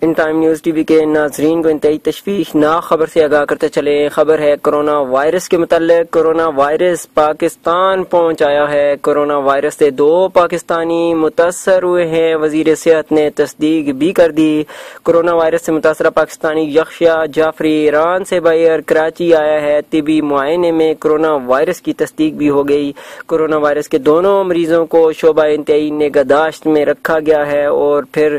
In time news T V کے ناظرین کو انتہائی تشویشناک خبر سے آگاہ کرتے چلے۔ خبر ہے کورونا وائرس کے متعلق۔ کورونا وائرس پاکستان پہنچ آیا ہے۔ کورونا وائرس سے 2 پاکستانی متاثر ہوئے ہیں، وزیر صحت نے تصدیق بھی کر دی۔ کورونا وائرس سے متاثرہ پاکستانی یحییٰ جعفری ایران سے باہر کراچی آیا ہے۔ طبی معائنے میں کورونا وائرس کی تصدیق بھی ہو گئی۔ کورونا وائرس کے دونوں مریضوں کو شعبہ انتہائی نگہداشت میں رکھا گیا ہے اور پھر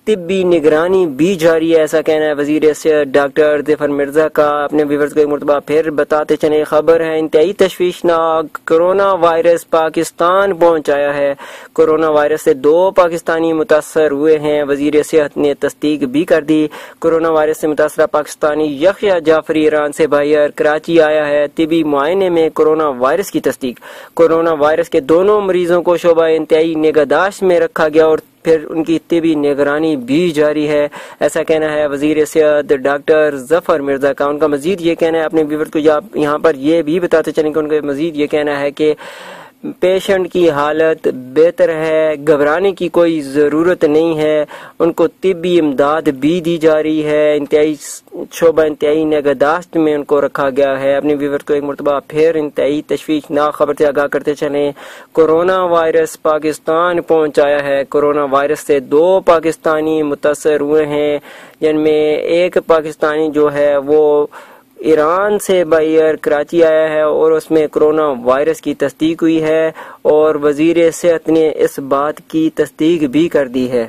طبی نگرانی بھی جاری ہے، ایسا کہنا ہے وزیر صحت ڈاکٹر ظفر مرزا کا۔ اپنے ویورز کو ایک مرتبہ پھر بتاتے چلیں، خبر ہے انتہائی تشویشناک، کورونا وائرس پاکستان پہنچ آیا ہے۔ کورونا وائرس سے 2 پاکستانی متاثر ہوئے ہیں، وزیر صحت نے تصدیق بھی کر دی۔ کورونا وائرس سے متاثرہ پاکستانی یحییٰ جعفری ایران سے باہر کراچی آیا ہے۔ طبی معائنے میں کورونا وائرس کی تصدیق۔ کورونا وائرس کے دونوں مریضوں کو شعبہ انتہائی نگہداشت میں رکھا گیا اور پھر ان کی طبی نگرانی بھی جاری ہے، ایسا کہنا ہے وزیر صحت ڈاکٹر ظفر مرزا کا۔ ان کا مزید یہ کہنا ہے، اپنے ویور کو یہاں پر یہ بھی بتاتے چلیں کہ ان کا مزید یہ کہنا ہے کہ پیشنٹ کی حالت بہتر ہے، گھبرانے کی کوئی ضرورت نہیں ہے، ان کو طبی امداد بھی دی جا رہی ہے، شعبہ انتہائی نگہداشت میں ان کو رکھا گیا ہے۔ اپنے ویور کو ایک مرتبہ پھر انتہائی تشویشناک خبر سے آگاہ کرتے چلیں، کورونا وائرس پاکستان پہنچ آیا ہے۔ کورونا وائرس سے 2 پاکستانی متاثر ہوئے ہیں، جن میں ایک پاکستانی جو ہے وہ ایران سے باہر کراچی آیا ہے اور اس میں کورونا وائرس کی تصدیق ہوئی ہے اور وزیر صحت نے اس بات کی تصدیق بھی کر دی ہے۔